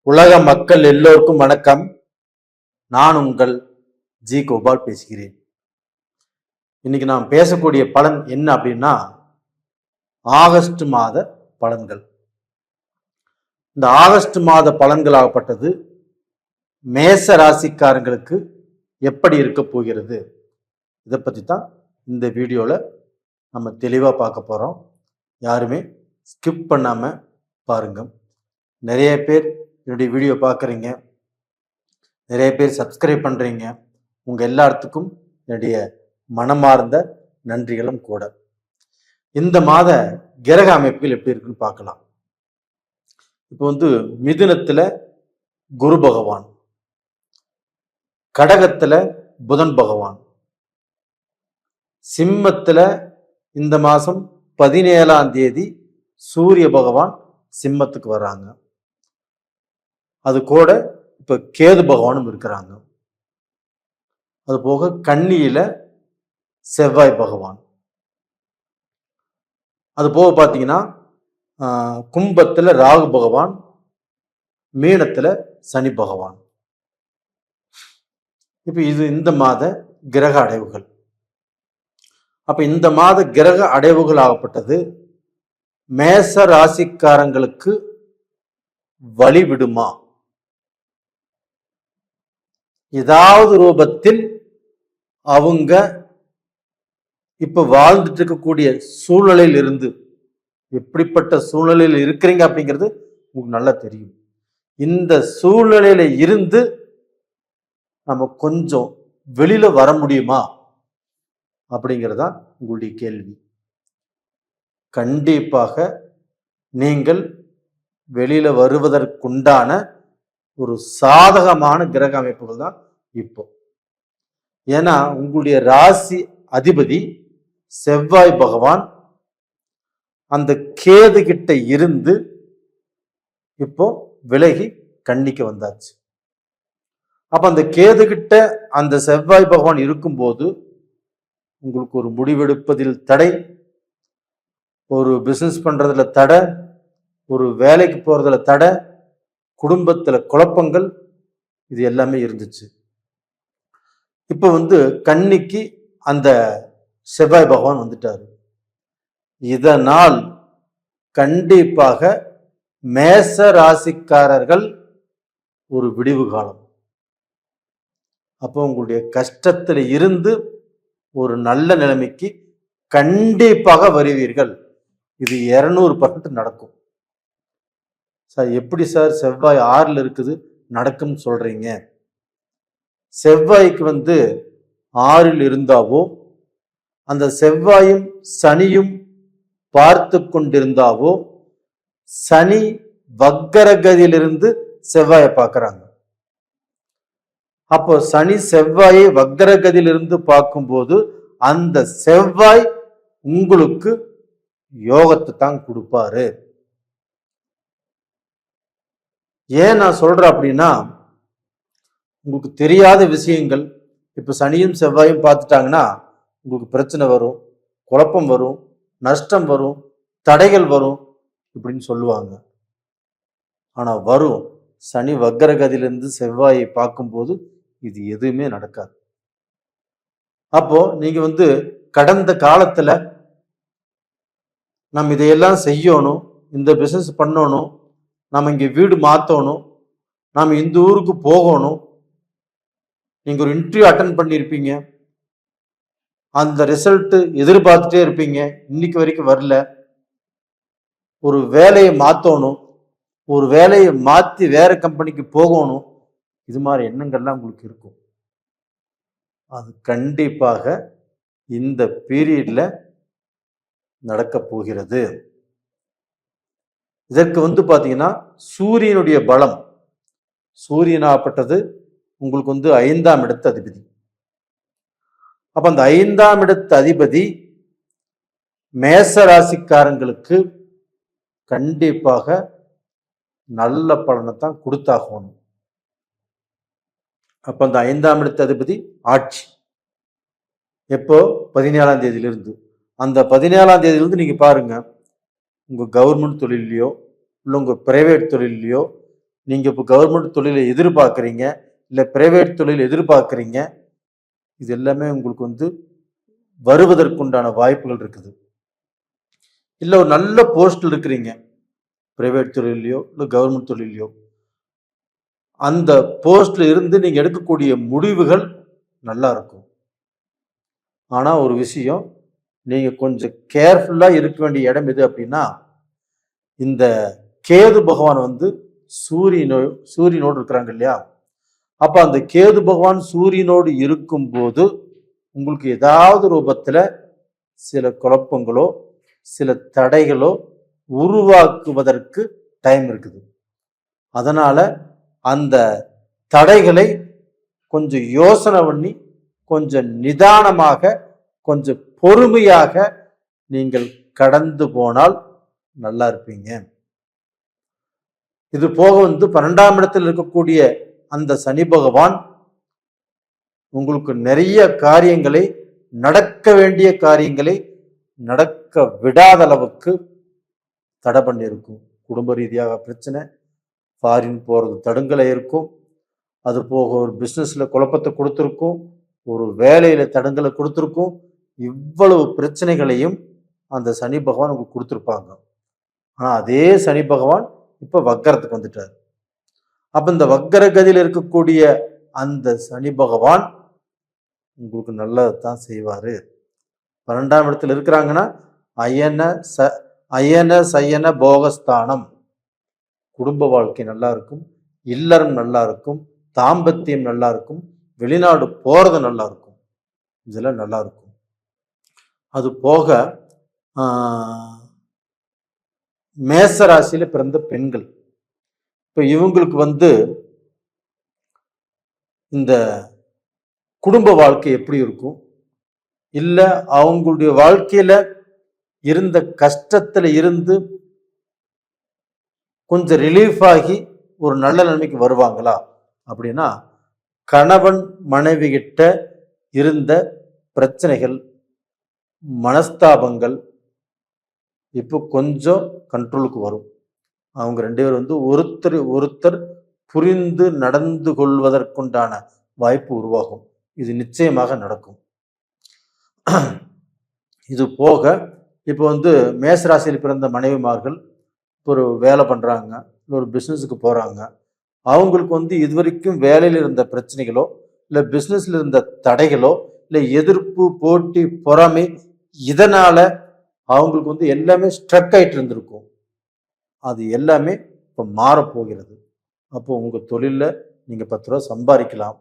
உலக மக்கள் எல்லோருக்கும் வணக்கம். நான் உங்கள் ஜி கோபால் பேசுகிறேன். இன்னைக்கு நாம் பேசக்கூடிய பலன் என்ன அப்படின்னா, ஆகஸ்ட் மாத பலன்கள். இந்த ஆகஸ்ட் மாத பலன்களாகப்பட்டது மேச ராசிக்காரங்களுக்கு எப்படி இருக்க போகிறது, இதை பற்றி தான் இந்த வீடியோவில் நம்ம தெளிவாக பார்க்க போகிறோம். யாருமே ஸ்கிப் பண்ணாமல் பாருங்க. நிறைய பேர் என்னுடைய வீடியோ பார்க்குறீங்க, நிறைய பேர் சப்ஸ்கிரைப் பண்ணுறீங்க. உங்கள் எல்லாத்துக்கும் என்னுடைய மனமார்ந்த நன்றிகளும் கூட. இந்த மாத கிரக அமைப்புகள் எப்படி இருக்குன்னு பார்க்கலாம். இப்போ மிதுனத்தில் குரு பகவான், கடகத்தில் புதன் பகவான், சிம்மத்தில் இந்த மாதம் 17ஆம் தேதி சூரிய பகவான் சிம்மத்துக்கு வர்றாங்க. அது கூட இப்ப கேது பகவானும் இருக்கிறாங்க. அது போக கன்னியில செவ்வாய் பகவான், அது போக பார்த்தீங்கன்னா கும்பத்துல ராகு பகவான், மீனத்துல சனி பகவான். இப்ப இது இந்த மாத கிரக அடைவுகள். அப்ப இந்த மாத கிரக அடைவுகள் ஆகப்பட்டது மேச ராசிக்காரங்களுக்கு வழிவிடுமா, ஏதாவது ரூபத்தில் அவங்க இப்ப வாழ்ந்துட்டு இருக்கக்கூடிய சூழ்நிலையில் இருந்து, எப்படிப்பட்ட சூழ்நிலையில் இருக்கிறீங்க அப்படிங்கிறது உங்களுக்கு நல்லா தெரியும். இந்த சூழ்நிலையில இருந்து நம்ம கொஞ்சம் வெளியில வர முடியுமா அப்படிங்கிறதா உங்களுடைய கேள்வி. கண்டிப்பாக நீங்கள் வெளியில வருவதற்குண்டான ஒரு சாதகமான கிரக அமைப்புகள் தான் இப்போ. ஏன்னா உங்களுடைய ராசி அதிபதி செவ்வாய் பகவான் அந்த கேது கிட்ட இருந்து இப்போ விலகி கன்னிக்கு வந்தாச்சு. அப்ப அந்த கேது கிட்ட அந்த செவ்வாய் பகவான் இருக்கும்போது உங்களுக்கு ஒரு முடிவெடுப்பதில் தடை, ஒரு பிசினஸ் பண்றதுல தடை, ஒரு வேலைக்கு போறதுல தடை, குடும்பத்துல குழப்பங்கள், இது எல்லாமே இருந்துச்சு. இப்ப கன்னிக்கு அந்த செவ்வாய் பகவான் வந்துட்டாரு. இதனால் கண்டிப்பாக மேச ராசிக்காரர்கள் ஒரு விடிவு காலம். அப்போ உங்களுடைய கஷ்டத்துல இருந்து ஒரு நல்ல நிலைமைக்கு கண்டிப்பாக வருவீர்கள். இது 200% நடக்கும். சார் எப்படி சார் செவ்வாய் 6ல் இருக்குது நடக்கும் சொல்றீங்க? செவ்வாய்க்கு 6ல் இருந்தாவோ, அந்த செவ்வாயும் சனியும் பார்த்து கொண்டிருந்தாவோ, சனி வக்கரகதியிலிருந்து செவ்வாயை பார்க்கறாங்க. அப்போ சனி செவ்வாயை வக்கரகதியிலிருந்து பார்க்கும்போது அந்த செவ்வாய் உங்களுக்கு யோகத்தை தான் கொடுப்பாரு. ஏன் நான் சொல்றேன் அப்படின்னா, உங்களுக்கு தெரியாத விஷயங்கள் இப்ப சனியும் செவ்வாயும் பார்த்துட்டாங்கன்னா உங்களுக்கு பிரச்சனை வரும், குழப்பம் வரும், நஷ்டம் வரும், தடைகள் வரும் இப்படின்னு சொல்லுவாங்க. ஆனா வரும். சனி வக்கரகதியிலிருந்து செவ்வாயை பார்க்கும்போது இது எதுவுமே நடக்காது. அப்போ நீங்க கடந்த காலத்துல நம்ம இதையெல்லாம் செய்யணும், இந்த பிசினஸ் பண்ணணும், நம்ம இங்க வீடு மாத்தணும், நாம இந்த ஊருக்கு போகணும், நீங்க ஒரு இன்டர்வியூ அட்டன் பண்ணியிருப்பீங்க, அந்த ரிசல்ட் எதிர்பார்த்துட்டே இருப்பீங்க, இன்னைக்கு வரைக்கும் வரல. ஒரு வேலையை மாத்தணும், ஒரு வேலையை மாத்தி வேற கம்பெனிக்கு போகணும், இது மாதிரி எண்ணங்கள்லாம் உங்களுக்கு இருக்கும். அது கண்டிப்பாக இந்த பீரியட்ல நடக்க போகிறது. இதற்கு பாத்தீங்கன்னா சூரியனுடைய பலம், சூரியனாகப்பட்டது உங்களுக்கு 5ஆம் இடத்து அதிபதி. அப்ப அந்த 5ஆம் இடத்து அதிபதி மேச ராசிக்காரங்களுக்கு கண்டிப்பாக நல்ல பலனை தான் கொடுத்தாகணும். அப்ப அந்த 5ஆம் இடத்து அதிபதி ஆட்சி எப்போ 17ஆம் தேதியிலிருந்து. அந்த 17ஆம் தேதியிலிருந்து நீங்க பாருங்க, உங்க கவர்மெண்ட் தொழிலையோ இல்லை உங்க பிரைவேட் தொழிலையோ நீங்கள் இப்போ கவர்மெண்ட் தொழிலை எதிர்பார்க்குறீங்க, இல்லை பிரைவேட் தொழில் எதிர்பார்க்குறீங்க, இது எல்லாமே உங்களுக்கு வந்து வருவதற்குண்டான வாய்ப்புகள் இருக்குது. இல்லை ஒரு நல்ல போஸ்டில் இருக்கிறீங்க, பிரைவேட் தொழிலையோ இல்லை கவர்மெண்ட் தொழிலையோ, அந்த போஸ்ட்ல இருந்து நீங்கள் எடுக்கக்கூடிய முடிவுகள் நல்லா இருக்கும். ஆனால் ஒரு விஷயம், நீங்கள் கொஞ்சம் கேர்ஃபுல்லாக இருக்க வேண்டிய இடம் எது அப்படின்னா, இந்த கேது பகவான் வந்து சூரியனோடு இருக்கிறாங்க இல்லையா, அப்போ அந்த கேது பகவான் சூரியனோடு இருக்கும்போது உங்களுக்கு ஏதாவது ரூபத்தில் சில குழப்பங்களோ சில தடைகளோ உருவாக்குவதற்கு டைம் இருக்குது. அதனால அந்த தடைகளை கொஞ்சம் யோசனை பண்ணி கொஞ்சம் நிதானமாக கொஞ்சம் பொறுமையாக நீங்கள் கடந்து போனால் நல்லா இருப்பீங்க. இது போக வந்து 12ஆம் இடத்தில் இருக்கக்கூடிய அந்த சனி பகவான் உங்களுக்கு நிறைய காரியங்களை, நடக்க வேண்டிய காரியங்களை நடக்க விடாத அளவுக்கு தடை பண்ணியிருக்கும். குடும்ப ரீதியாக பிரச்சனை, ஃபாரின் போகிறது தடுங்கலை இருக்கும், அது போக ஒரு பிஸ்னஸில் குழப்பத்தை கொடுத்துருக்கும், ஒரு வேலையில் தடுங்கலை கொடுத்துருக்கும். இவ்வளவு பிரச்சனைகளையும் அந்த சனி பகவான் உங்களுக்கு கொடுத்துருப்பாங்க. ஆனால் அதே சனி பகவான் இப்போ வக்கரத்துக்கு வந்துட்டார். அப்போ இந்த வக்கர கதியில் இருக்கக்கூடிய அந்த சனி பகவான் உங்களுக்கு நல்லது தான் செய்வார். 12ஆம் இடத்துல இருக்கிறாங்கன்னா அயன சயன போகஸ்தானம், குடும்ப வாழ்க்கை நல்லா இருக்கும், இல்லறம் நல்லா இருக்கும், தாம்பத்தியம் நல்லா இருக்கும், வெளிநாடு போகிறது நல்லா இருக்கும், இதெல்லாம் நல்லா இருக்கும். அது போக மேச ராசியில பிறந்த பெண்கள், இப்போ இவங்களுக்கு வந்து இந்த குடும்ப வாழ்க்கை எப்படி இருக்கும், இல்லை அவங்களுடைய வாழ்க்கையில இருந்த கஷ்டத்துல இருந்து கொஞ்சம் ரிலீஃப் ஆகி ஒரு நல்ல நிலைமைக்கு வருவாங்களா அப்படின்னா, கணவன் மனைவி கிட்ட இருந்த பிரச்சனைகள், மனஸ்தாபங்கள் இப்போ கொஞ்சம் கண்ட்ரோலுக்கு வரும். அவங்க 2 பேரும் வந்து ஒருத்தர் புரிந்து நடந்து கொள்வதற்குண்டான வாய்ப்பு உருவாகும். இது நிச்சயமாக நடக்கும். இது போக இப்போ வந்து மேசராசியில் பிறந்த மனைவிமார்கள் ஒரு வேலை பண்ணுறாங்க, ஒரு பிஸ்னஸுக்கு போகிறாங்க, அவங்களுக்கு வந்து இதுவரைக்கும் வேலையில் இருந்த பிரச்சனைகளோ இல்லை பிஸ்னஸில் இருந்த தடைகளோ இல்லை எதிர்ப்பு போட்டி பொறாமை, இதனால அவங்களுக்கு வந்து எல்லாமே ஸ்ட்ரக் ஆகிட்டு இருந்திருக்கும். அது எல்லாமே இப்போ மாறப்போகிறது. அப்போ உங்கள் தொழிலில் நீங்கள் 10 ரூபா சம்பாதிக்கலாம்,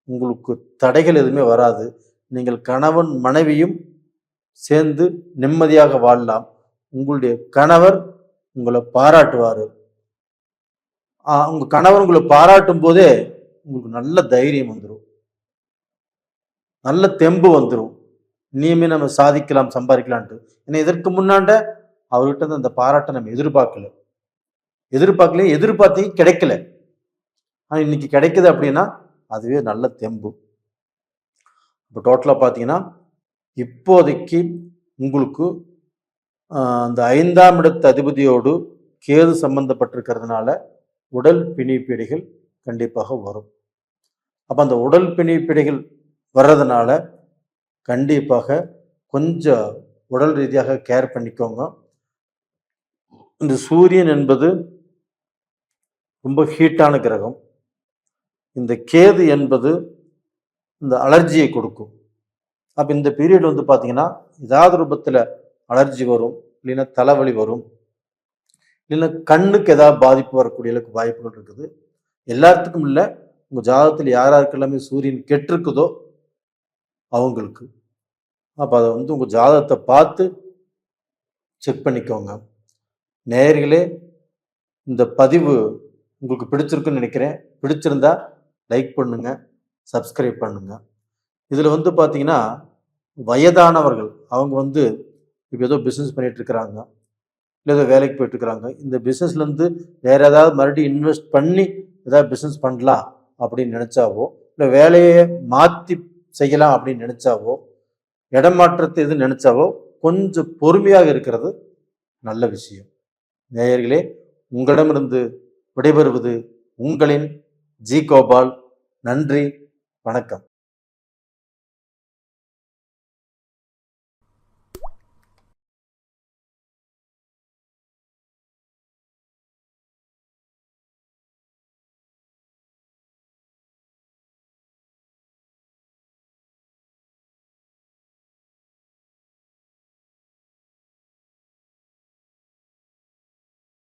உங்களுக்கு தடைகள் எதுவுமே வராது, நீங்கள் கணவன் மனைவியும் சேர்ந்து நிம்மதியாக வாழலாம். உங்களுடைய கணவர் உங்களை பாராட்டுவார். உங்கள் கணவர் உங்களை பாராட்டும் போதே உங்களுக்கு நல்ல தைரியம் வந்துடும், நல்ல தெம்பு வந்துடும், இனிமே நம்ம சாதிக்கலாம் சம்பாதிக்கலான்ட்டு. ஏன்னா இதற்கு முன்னாண்ட அவர்கிட்ட அந்த பாராட்டை நம்ம எதிர்பார்த்தீங்க கிடைக்கல. ஆனால் இன்னைக்கு கிடைக்குது அப்படின்னா அதுவே நல்ல தெம்பு. இப்போ டோட்டலாக பார்த்தீங்கன்னா இப்போதைக்கு உங்களுக்கு அந்த 5ஆம் இடத்து அதிபதியோடு கேது சம்பந்தப்பட்டிருக்கிறதுனால உடல் பிணிப்பீடைகள் கண்டிப்பாக வரும். அப்போ அந்த உடல் பிணிப்பீடைகள் வர்றதுனால கண்டிப்பாக கொஞ்சம் உடல் ரீதியாக கேர் பண்ணிக்கோங்க. இந்த சூரியன் என்பது ரொம்ப ஹீட்டான கிரகம். இந்த கேது என்பது இந்த அலர்ஜியை கொடுக்கும். அப்போ இந்த பீரியட் வந்து பார்த்தீங்கன்னா ஏதாவது ரூபத்தில் அலர்ஜி வரும், இல்லைன்னா தலைவலி வரும், இல்லைன்னா கண்ணுக்கு ஏதாவது பாதிப்பு வரக்கூடிய அளவுக்கு வாய்ப்புகள் இருக்குது. எல்லாத்துக்கும் இல்லை, உங்கள் ஜாதகத்தில் யாராருக்கு எல்லாமே சூரியன் கெட்டிருக்குதோ அவங்களுக்கு. அப்போ அதை வந்து உங்கள் ஜாதகத்தை பார்த்து செக் பண்ணிக்கோங்க. நேயர்களே, இந்த பதிவு உங்களுக்கு பிடிச்சிருக்குன்னு நினைக்கிறேன். பிடிச்சிருந்தா லைக் பண்ணுங்க, சப்ஸ்கிரைப் பண்ணுங்க. இதில் வந்து பார்த்தீங்கன்னா வயதானவர்கள் அவங்க வந்து இப்போ ஏதோ பிஸ்னஸ் பண்ணிட்டு இருக்கிறாங்க, இல்லை ஏதோ வேலைக்கு போயிட்டு இருக்கிறாங்க, இந்த பிஸ்னஸ்லேருந்து வேற ஏதாவது மறுபடியும் இன்வெஸ்ட் பண்ணி ஏதாவது பிஸ்னஸ் பண்ணலாம் அப்படின்னு நினைச்சாவோ, இல்லை வேலையை மாற்றி செய்யலாம் அப்படின்னு நினைச்சாவோ, இடமாற்றத்தை எது நினைச்சாவோ கொஞ்சம் பொறுமையாக இருக்கிறது நல்ல விஷயம். நேயர்களே, உங்களிடமிருந்து விடைபெறுவது உங்களின் ஜி கோபால். நன்றி, வணக்கம்.